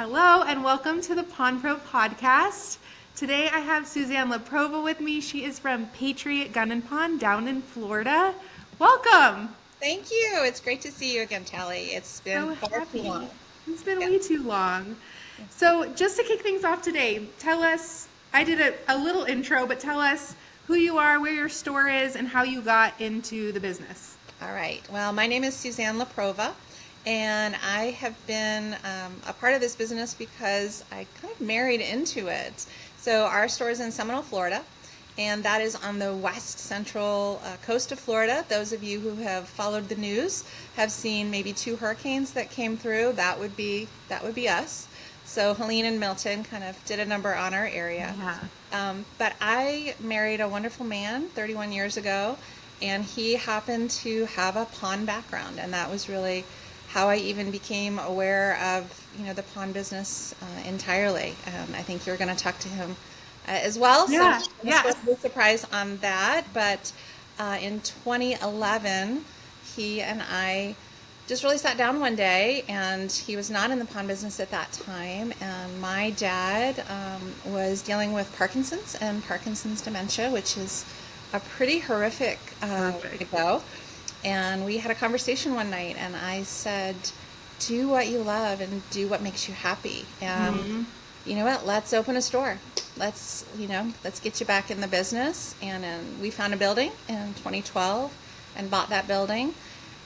Hello and welcome to the Pawn Pro podcast. Today I have Suzanne LaProva with me. She is from Patriot Gun and Pawn down in Florida. Welcome. Thank you. It's great to see you again, Tally. It's been So far too happy. long. It's been Yeah. way too long. So just to kick things off today, tell us, I did a little intro, but tell us who you are, where your store is, and how you got into the business. All right. Well, my name is Suzanne LaProva, and I have been a part of this business because I kind of married into it. So our store is in Seminole, Florida, and that is on the west central coast of Florida. Those of you who have followed the news have seen maybe 2 hurricanes that came through. That would be us. So Helene and Milton kind of did a number on our area. But I married a wonderful man 31 years ago, and he happened to have a pawn background, and that was really how I even became aware of the pawn business entirely. I think you're going to talk to him as well. Yeah, So yeah. no surprise on that. But in 2011, he and I just really sat down one day, and he was not in the pawn business at that time. And my dad was dealing with Parkinson's and Parkinson's dementia, which is a pretty horrific way to go. And we had a conversation one night, and I said, do what you love and do what makes you happy. And you know what? Let's open a store. Let's get you back in the business. And we found a building in 2012 and bought that building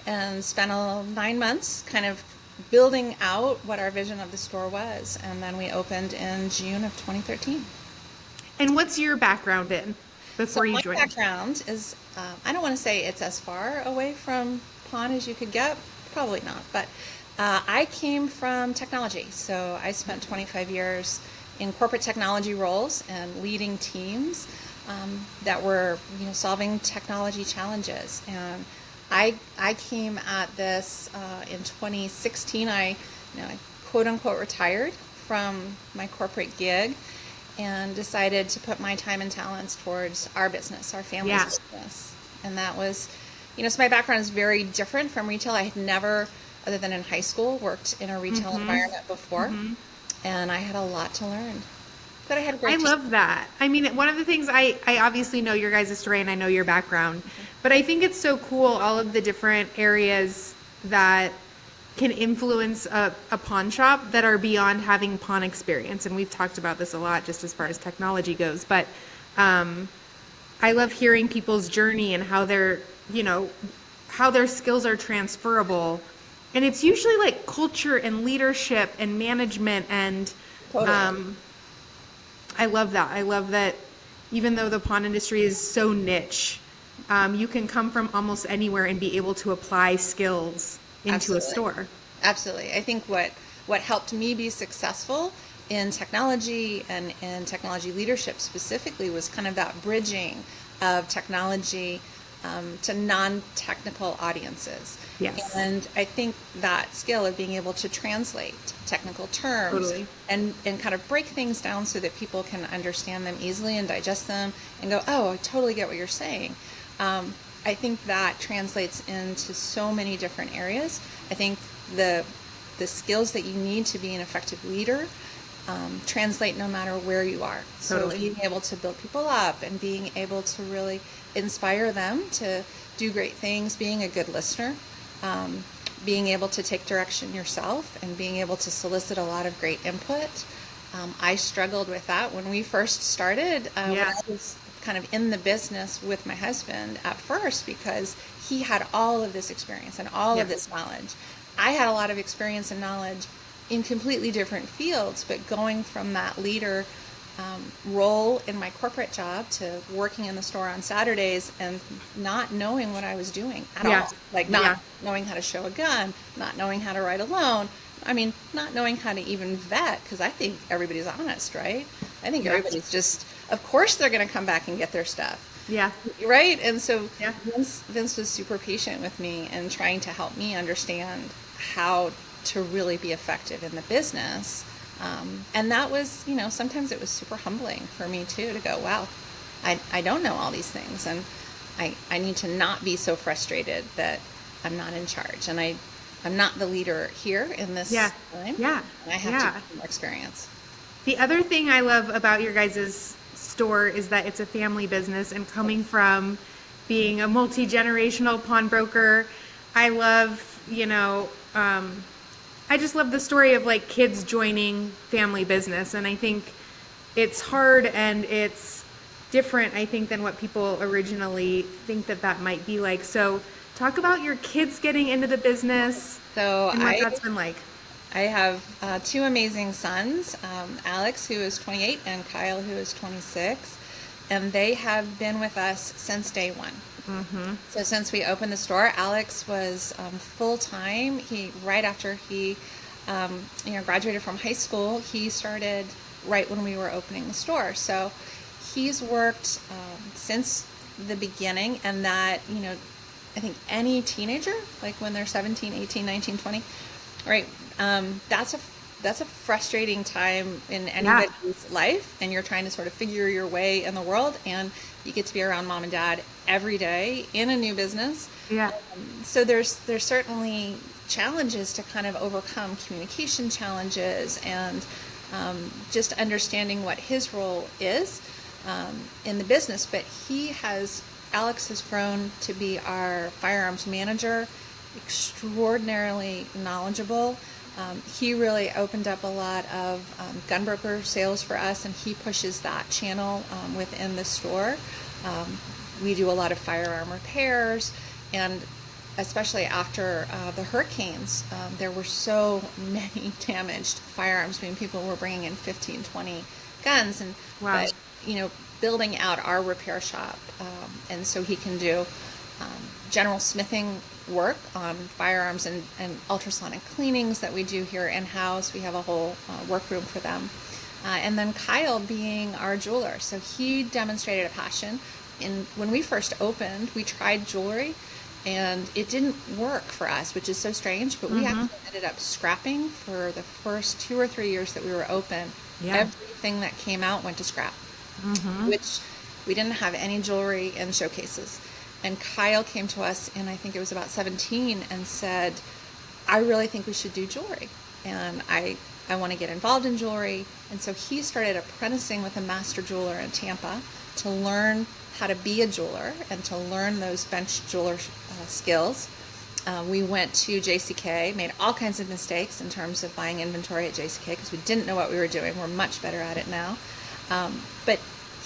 and spent 9 months kind of building out what our vision of the store was. And then we opened in June of 2013. And what's your background in before you joined? My background is, I don't want to say it's as far away from pawn as you could get, probably not, but I came from technology. So I spent 25 years in corporate technology roles and leading teams that were solving technology challenges. And I came at this in 2016. I quote unquote retired from my corporate gig and decided to put my time and talents towards our business, our family's business. And that was, so my background is very different from retail. I had never, other than in high school, worked in a retail environment before. And I had a lot to learn. But I had a great team. Love that. I mean, one of the things I obviously know your guys' story and I know your background, but I think it's so cool, all of the different areas that can influence a pawn shop that are beyond having pawn experience. And we've talked about this a lot just as far as technology goes. But I love hearing people's journey and how how their skills are transferable. And it's usually like culture and leadership and management. And Totally. I love that. I love that even though the pawn industry is so niche, you can come from almost anywhere and be able to apply skills into Absolutely. a store. Absolutely. I think what helped me be successful in technology and in technology leadership specifically was kind of that bridging of technology to non-technical audiences. Yes. And I think that skill of being able to translate technical terms and kind of break things down so that people can understand them easily and digest them and go, oh, I totally get what you're saying. I think that translates into so many different areas. I think the skills that you need to be an effective leader translate no matter where you are. So being able to build people up and being able to really inspire them to do great things, being a good listener, being able to take direction yourself and being able to solicit a lot of great input. I struggled with that when we first started. When I was kind of in the business with my husband at first because he had all of this experience and all of this knowledge. I had a lot of experience and knowledge in completely different fields, but going from that leader role in my corporate job to working in the store on Saturdays and not knowing what I was doing at all. Like not knowing how to show a gun, not knowing how to write a loan. I mean, not knowing how to even vet, because I think everybody's honest, right? I think everybody's just, of course they're going to come back and get their stuff. Yeah. Right? And so Vince was super patient with me and trying to help me understand how to really be effective in the business. And that was, sometimes it was super humbling for me too, to go, wow, I don't know all these things. And I need to not be so frustrated that I'm not in charge. And I I'm not the leader here in this Yeah. time. Yeah. And I have Yeah. to get more experience. The other thing I love about your guys' store is that it's a family business, and coming from being a multi-generational pawnbroker, I love, I just love the story of like kids joining family business. And I think it's hard and it's different, I think, than what people originally think that that might be like. So talk about your kids getting into the business So and what that's been like. I have two amazing sons, Alex, who is 28, and Kyle, who is 26. And they have been with us since day one. Mm-hmm. So since we opened the store, Alex was full-time. Right after he graduated from high school, he started right when we were opening the store. So he's worked since the beginning, and that, I think any teenager, like when they're 17, 18, 19, 20, right, that's a frustrating time in anybody's life, and you're trying to sort of figure your way in the world, and you get to be around mom and dad every day in a new business. Yeah. So there's certainly challenges to kind of overcome, communication challenges, and just understanding what his role is in the business. But Alex has grown to be our firearms manager, extraordinarily knowledgeable. He really opened up a lot of gun broker sales for us, and he pushes that channel within the store. We do a lot of firearm repairs, and especially after the hurricanes, there were so many damaged firearms. I mean, people were bringing in 15, 20 guns, and wow. But, building out our repair shop, and so he can do general smithing work on firearms and ultrasonic cleanings that we do here in-house. We have a whole workroom for them. And then Kyle being our jeweler. So he demonstrated a passion. When we first opened, we tried jewelry, and it didn't work for us, which is so strange, but we actually ended up scrapping for the first 2 or 3 years that we were open. Yeah. Everything that came out went to scrap, which we didn't have any jewelry in showcases. And Kyle came to us, and I think it was about 17, and said, I really think we should do jewelry, and I want to get involved in jewelry. And so he started apprenticing with a master jeweler in Tampa to learn how to be a jeweler and to learn those bench jeweler skills. We went to JCK, made all kinds of mistakes in terms of buying inventory at JCK because we didn't know what we were doing. We're much better at it now. But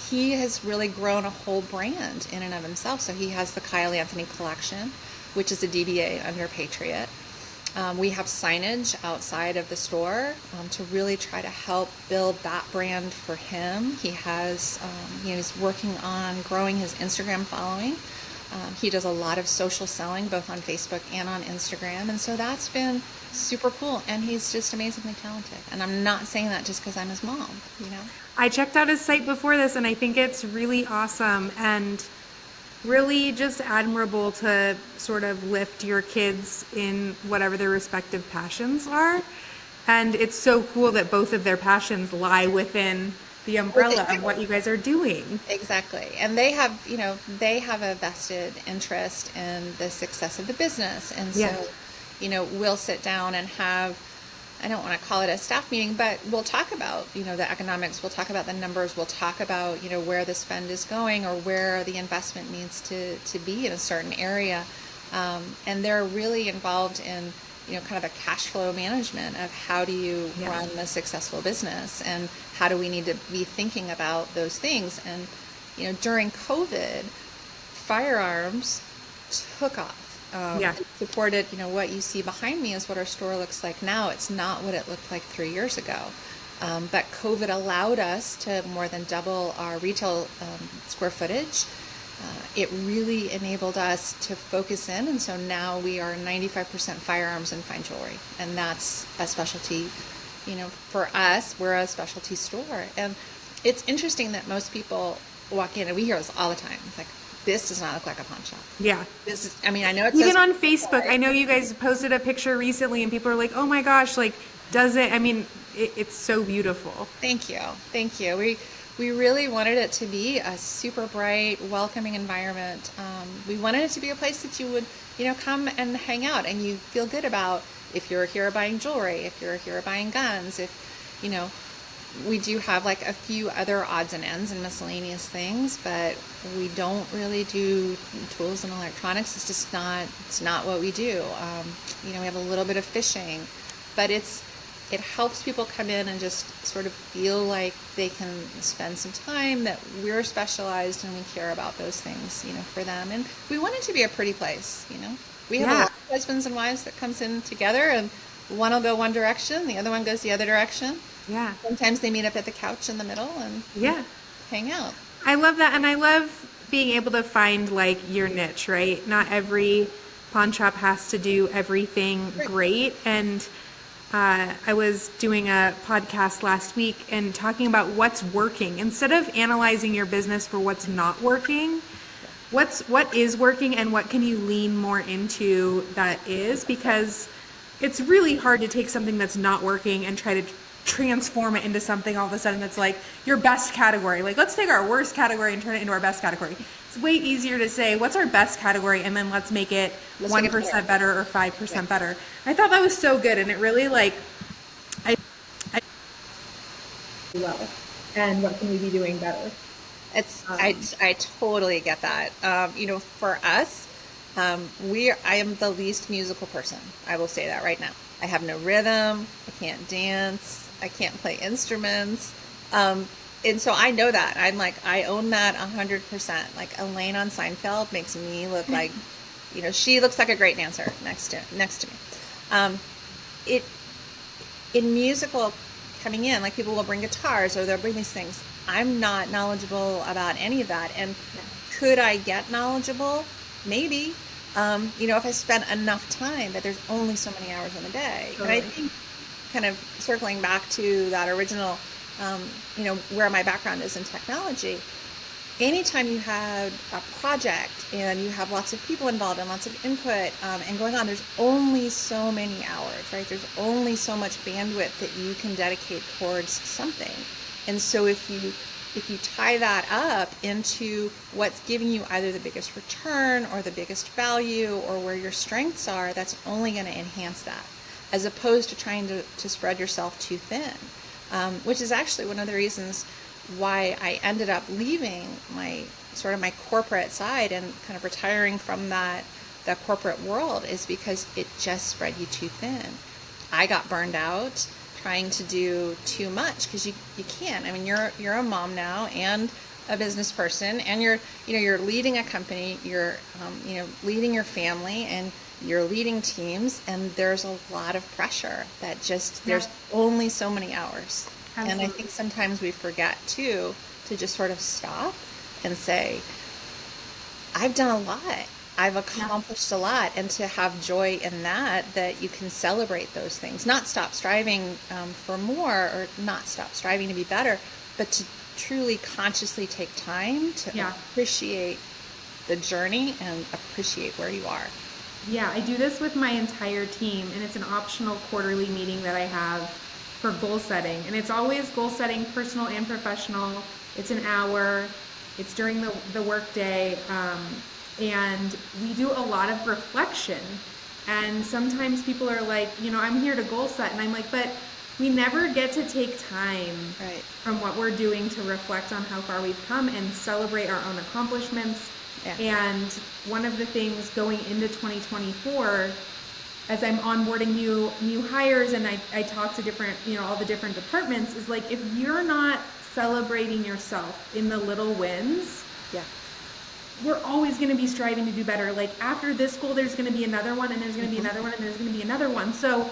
he has really grown a whole brand in and of himself. So he has the Kyle Anthony collection, which is a DBA under Patriot. We have signage outside of the store to really try to help build that brand for him. He has, he's working on growing his Instagram following. He does a lot of social selling, both on Facebook and on Instagram. And so that's been super cool. And he's just amazingly talented. And I'm not saying that just because I'm his mom, I checked out his site before this, and I think it's really awesome and really just admirable to sort of lift your kids in whatever their respective passions are. And it's so cool that both of their passions lie within the umbrella of what you guys are doing. Exactly. And they have, they have a vested interest in the success of the business. And so, we'll sit down and have, I don't want to call it a staff meeting, but we'll talk about, the economics, we'll talk about the numbers, we'll talk about, where the spend is going or where the investment needs to be in a certain area. And they're really involved in, kind of a cash flow management of how do you run a successful business and how do we need to be thinking about those things. And, during COVID, firearms took off. It supported, what you see behind me is what our store looks like now. It's not what it looked like 3 years ago. But COVID allowed us to more than double our retail square footage. It really enabled us to focus in, and so now we are 95% firearms and fine jewelry, and that's a specialty. For us, we're a specialty store, and it's interesting that most people walk in, and we hear this all the time. It's like, this does not look like a pawn shop. Yeah. This is, I know it's even on Facebook. I know you guys posted a picture recently, and people are like, "Oh my gosh, like, does it?" It's so beautiful. Thank you. we really wanted it to be a super bright, welcoming environment. We wanted it to be a place that you would, come and hang out and you feel good about if you're here buying jewelry, if you're here buying guns, if, we do have like a few other odds and ends and miscellaneous things, but we don't really do tools and electronics. It's just not what we do. We have a little bit of fishing, but it helps people come in and just sort of feel like they can spend some time, that we're specialized and we care about those things, for them. And we want it to be a pretty place, We have a lot of husbands and wives that comes in together, and one will go one direction, the other one goes the other direction. Yeah. Sometimes they meet up at the couch in the middle and hang out. I love that. And I love being able to find like your niche, right? Not every pawn shop has to do everything great. And I was doing a podcast last week and talking about what's working. Instead of analyzing your business for what's not working, what is working and what can you lean more into that is, because it's really hard to take something that's not working and try to transform it into something all of a sudden that's like your best category. Like, let's take our worst category and turn it into our best category. It's way easier to say, what's our best category, and then let's make it 1% better or 5% better. I thought that was so good, and it really I well. And what can we be doing better? I totally get that. For us, I am the least musical person. I will say that right now. I have no rhythm. I can't dance. I can't play instruments. And so I know that. I'm like, I own that 100%. Like Elaine on Seinfeld makes me look like, she looks like a great dancer next to me. In musical coming in, like people will bring guitars or they'll bring these things. I'm not knowledgeable about any of that. And could I get knowledgeable? Maybe. If I spent enough time, but there's only so many hours in a day. Totally. And I think kind of circling back to that original, where my background is in technology, anytime you have a project and you have lots of people involved and lots of input and going on, there's only so many hours, right? There's only so much bandwidth that you can dedicate towards something. And so if you tie that up into what's giving you either the biggest return or the biggest value or where your strengths are, that's only going to enhance that, as opposed to trying to spread yourself too thin, which is actually one of the reasons why I ended up leaving my corporate side and kind of retiring from that corporate world, is because it just spread you too thin. I got burned out trying to do too much, because you can't. I mean, you're a mom now and a business person, and you're leading a company, you're leading your family, and you're leading teams, and there's a lot of pressure that there's only so many hours. Absolutely. And I think sometimes we forget too to just sort of stop and say, I've done a lot. I've accomplished a lot, and to have joy in that you can celebrate those things, not stop striving for more, or not stop striving to be better, but to truly consciously take time to appreciate the journey and appreciate where you are. Yeah, I do this with my entire team, and it's an optional quarterly meeting that I have for goal setting, and it's always goal setting, personal and professional. It's an hour. It's during the work day. And we do a lot of reflection. And sometimes people are like, I'm here to goal set. And I'm like, but we never get to take time from what we're doing to reflect on how far we've come and celebrate our own accomplishments. Yeah. And one of the things going into 2024, as I'm onboarding new hires and I talk to different, all the different departments, is like, if you're not celebrating yourself in the little wins, we're always going to be striving to do better. Like, after this goal, there's going to be another one, and there's going to be another one, and there's going to be another one. So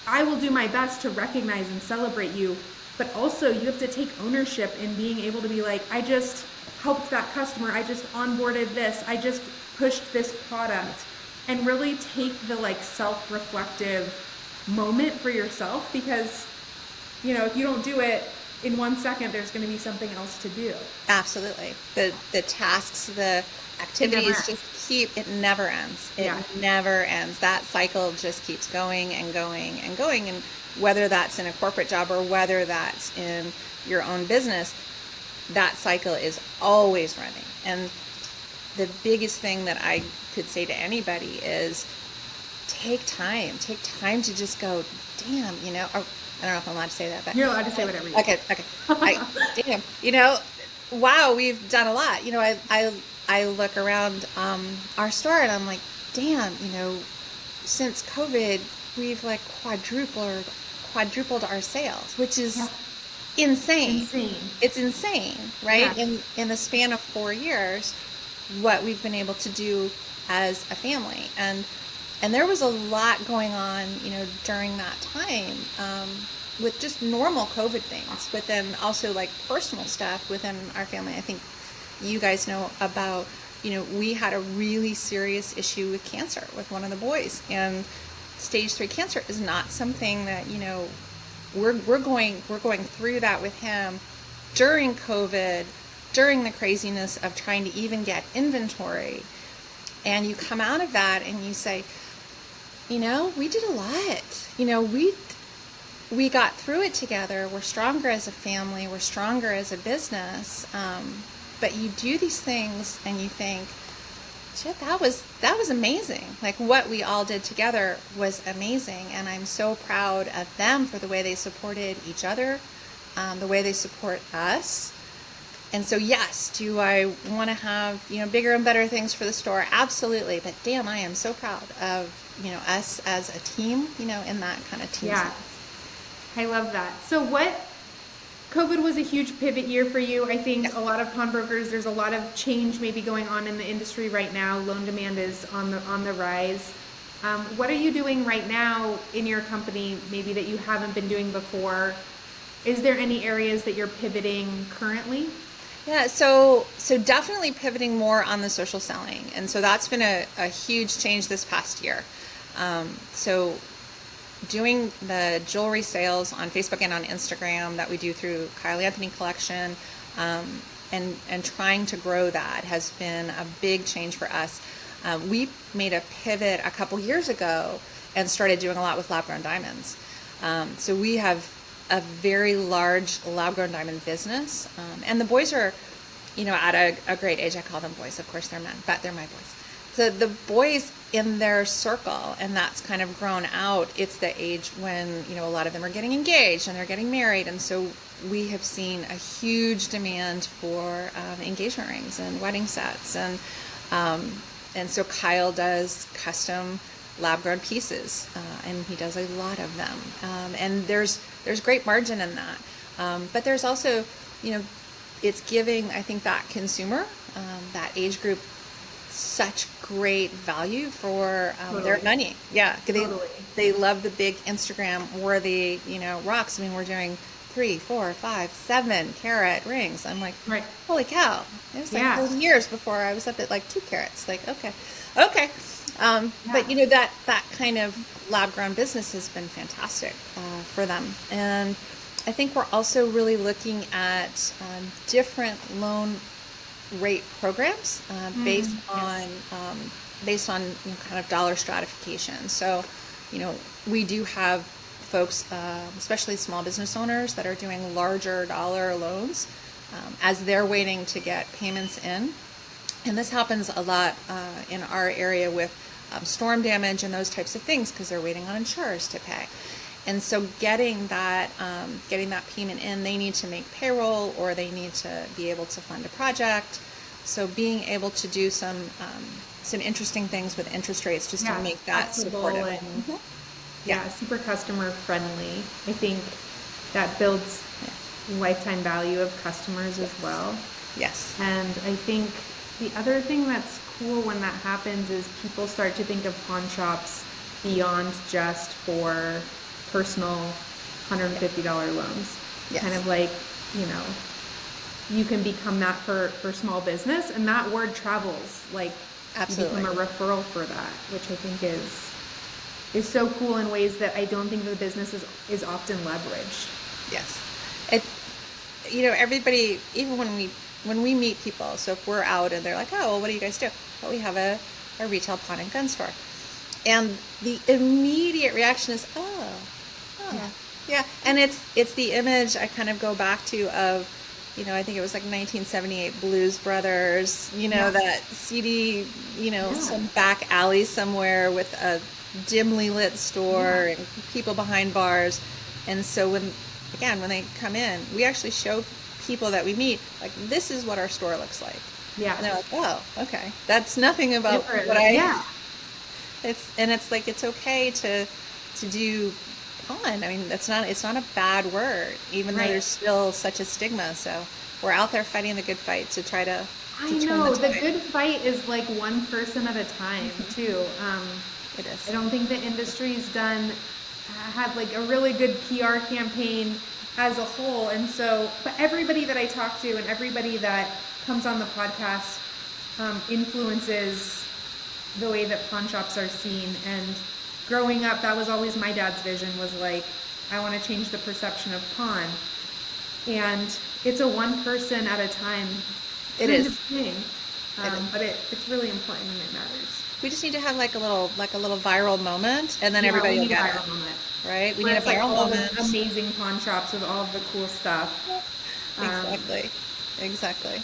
I will do my best to recognize and celebrate you, but also you have to take ownership in being able to be like, I just helped that customer, I just onboarded this, I just pushed this product, and really take the self-reflective moment for yourself, because if you don't do it in 1 second, there's going to be something else to do. Absolutely. The tasks, the activities it never ends. It never ends. That cycle just keeps going and going and going. And whether that's in a corporate job or whether that's in your own business, that cycle is always running. And the biggest thing that I could say to anybody is take time to just go, damn, you know, or, I don't know if I'm allowed to say that, but You're allowed to say whatever you okay. Damn, you know, wow, we've done a lot. You know, I look around our store and I'm like, damn, you know, since COVID, we've like quadrupled our sales, which is insane. It's insane, right? Yeah. In the span of 4 years, what we've been able to do as a family. And there was a lot going on, you know, during that time, with just normal COVID things, but then also like personal stuff within our family. I think you guys know about, you know, we had a really serious issue with cancer with one of the boys, and stage 3 cancer is not something that, you know, we're going through that with him during COVID, during the craziness of trying to even get inventory. And you come out of that and you say, you know, we did a lot. You know, we got through it together. We're stronger as a family. We're stronger as a business. But you do these things and you think, shit, that was amazing. Like what we all did together was amazing. And I'm so proud of them for the way they supported each other, the way they support us. And so, yes, do I want to have, you know, bigger and better things for the store? Absolutely. But damn, I am so proud of, you know, us as a team, you know, in that kind of team. Yeah. I love that. So COVID was a huge pivot year for you. I think a lot of pawnbrokers, there's a lot of change maybe going on in the industry right now. Loan demand is on the rise. What are you doing right now in your company, maybe that you haven't been doing before? Is there any areas that you're pivoting currently? Yeah, so definitely pivoting more on the social selling. And so that's been a huge change this past year. So doing the jewelry sales on Facebook and on Instagram that we do through Kyle Anthony Collection, and trying to grow that has been a big change for us. We made a pivot a couple years ago and started doing a lot with lab-grown diamonds. So we have a very large lab-grown diamond business, and the boys are, you know, at a great age. I call them boys. Of course, they're men, but they're my boys. So the boys in their circle, and that's kind of grown out. It's the age when, you know, a lot of them are getting engaged and they're getting married, and so we have seen a huge demand for engagement rings and wedding sets, and so Kyle does custom lab-grown pieces, and he does a lot of them, and there's great margin in that, but there's also, you know, it's giving, I think, that consumer, that age group, such great value for their money. Yeah, they love the big Instagram worthy, you know, rocks. I mean, we're doing 3, 4, 5, 7 carat rings. I'm like, right. Holy cow! It was like 40 years before I was up at like 2 carats. Like, okay. But you know, that kind of lab grown business has been fantastic for them. And I think we're also really looking at different loan rate programs based on you know, kind of dollar stratification. So, you know, we do have folks, especially small business owners, that are doing larger dollar loans as they're waiting to get payments in. And this happens a lot in our area with storm damage and those types of things, because they're waiting on insurers to pay. And so getting that payment in, they need to make payroll, or they need to be able to fund a project. So being able to do some interesting things with interest rates just to make that supportive. And, super customer friendly. I think that builds lifetime value of customers as well. Yes. And I think the other thing that's cool when that happens is people start to think of pawn shops beyond just for personal $150 loans. Yes. Kind of like, you know, you can become that for small business, and that word travels. Like, absolutely, you become a referral for that, which I think is so cool in ways that I don't think the business is often leveraged. Yes. You know, everybody, even when we meet people, so if we're out and they're like, oh, well, what do you guys do? Well, we have a retail pawn and gun store. And the immediate reaction is, oh. Yeah. And it's the image I kind of go back to of, I think it was like 1978 Blues Brothers, that CD, some back alley somewhere with a dimly lit store and people behind bars. And so when they come in, we actually show people that we meet, like, this is what our store looks like. Yeah. And they're like, oh, okay. That's nothing about Different. what I... Yeah. It's like, it's okay to do pawn. I mean, it's not a bad word, even though there's still such a stigma. So we're out there fighting the good fight to try to I know the good fight is like one person at a time too. It is. I don't think the industry's had like a really good PR campaign as a whole, and so, but everybody that I talk to and everybody that comes on the podcast influences the way that pawn shops are seen. And growing up, that was always my dad's vision, was like, I want to change the perception of pawn. And it's a one person at a time kind of thing. But it's really important and it matters. We just need to have like a little viral moment, and then everybody will get it. Moment. Right? We need a viral moment. Amazing pawn shops with all of the cool stuff. Exactly.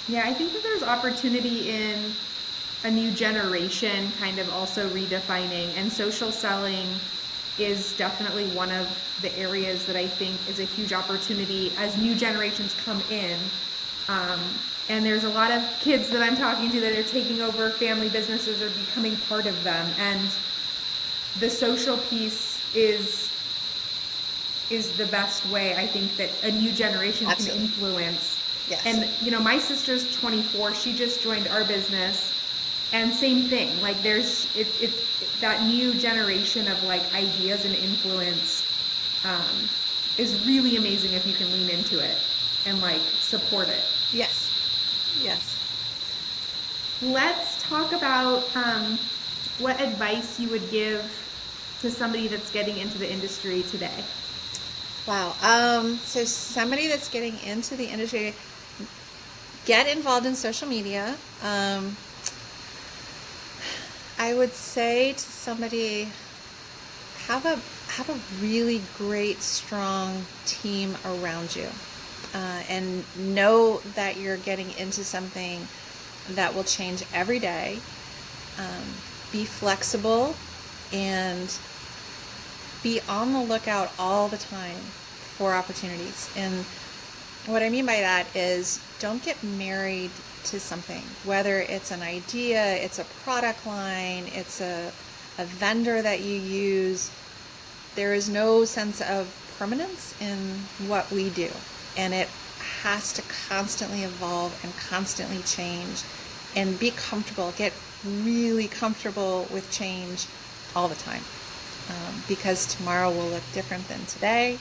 Yeah, I think that there's opportunity in a new generation kind of also redefining, and social selling is definitely one of the areas that I think is a huge opportunity as new generations come in. And there's a lot of kids that I'm talking to that are taking over family businesses or becoming part of them. And the social piece is the best way, I think, that a new generation can influence. Yes. And, my sister's 24. She just joined our business. And same thing, like there's that new generation of like ideas and influence is really amazing if you can lean into it and like support it. Yes. Let's talk about what advice you would give to somebody that's getting into the industry today. Wow. So somebody that's getting into the industry, get involved in social media. I would say to somebody, have a really great, strong team around you, and know that you're getting into something that will change every day. Be flexible and be on the lookout all the time for opportunities. And what I mean by that is, don't get married to something, whether it's an idea, it's a product line, it's a vendor that you use. There is no sense of permanence in what we do, and it has to constantly evolve and constantly change. And be comfortable, get really comfortable with change all the time, because tomorrow will look different than today,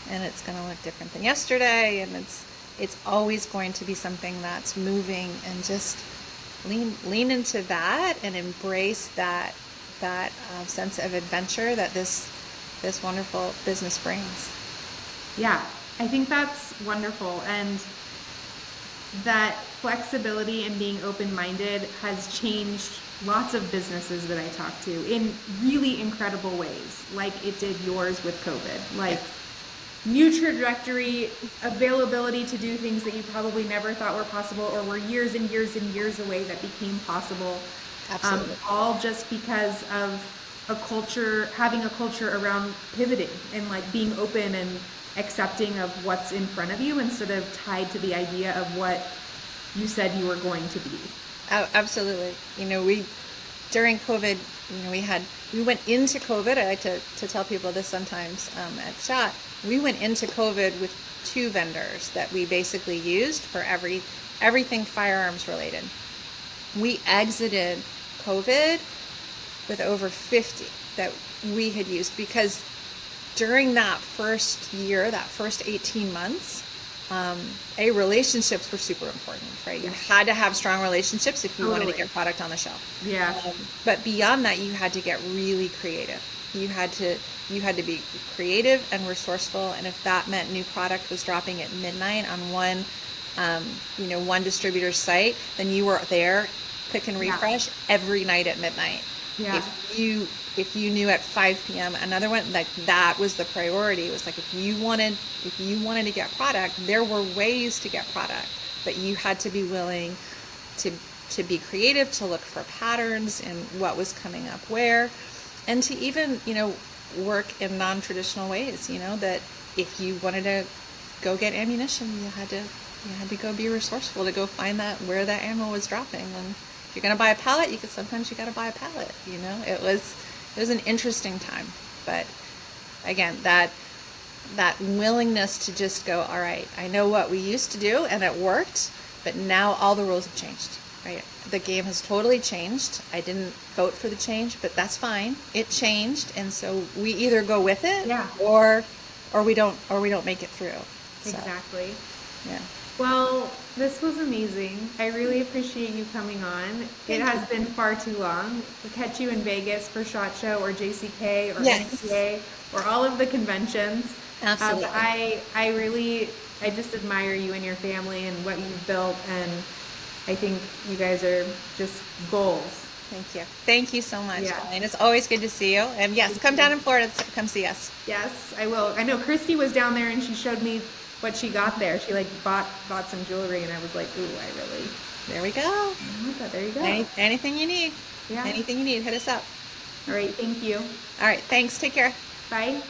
and it's going to look different than yesterday, and it's always going to be something that's moving. And just lean into that and embrace that sense of adventure that this wonderful business brings. Yeah, I think that's wonderful, and that flexibility and being open-minded has changed lots of businesses that I talk to in really incredible ways, like it did yours with COVID. Like, new trajectory, availability to do things that you probably never thought were possible or were years and years and years away that became possible. Absolutely. All just because of having a culture around pivoting and like being open and accepting of what's in front of you instead of tied to the idea of what you said you were going to be. Oh, absolutely. During COVID, we went into COVID. I like to tell people this sometimes at Shot. We went into COVID with 2 vendors that we basically used for everything firearms related. We exited COVID with over 50 that we had used, because during that first year, that first 18 months, relationships were super important, right? You had to have strong relationships if you wanted to get product on the shelf. Yeah. But beyond that, you had to get really creative. You had to be creative and resourceful, and if that meant new product was dropping at midnight on one distributor's site, then you were there, click and refresh every night at midnight. Yeah. If you knew at 5 p.m. another one, like that was the priority. It was like if you wanted to get product, there were ways to get product, but you had to be willing to be creative, to look for patterns and what was coming up where, and to even, work in non-traditional ways, that if you wanted to go get ammunition, you had to go be resourceful to go find that where that ammo was dropping. And if you're going to buy a pallet, sometimes you got to buy a pallet. It was an interesting time, but again, that willingness to just go, all right, I know what we used to do and it worked, but now all the rules have changed. Right? The game has totally changed. I didn't vote for the change, but that's fine. It changed, and so we either go with it, Yeah. or we don't make it through. So, Exactly. yeah. Well, this was amazing. I really appreciate you coming on. It has been far too long. We'll catch you in Vegas for SHOT Show or JCK or Yes. NCA or all of the conventions. Absolutely. I just admire you and your family and what you've built, and I think you guys are just goals. Thank you. Thank you so much, Yeah. Elaine. It's always good to see you. And yes, come down in Florida. Come see us. Yes, I will. I know Christy was down there and she showed me what she got there. She bought some jewelry, and I was like, ooh, There we go. I want that. There you go. Anything you need. Yeah. Anything you need, hit us up. All right, thank you. All right. Thanks. Take care. Bye.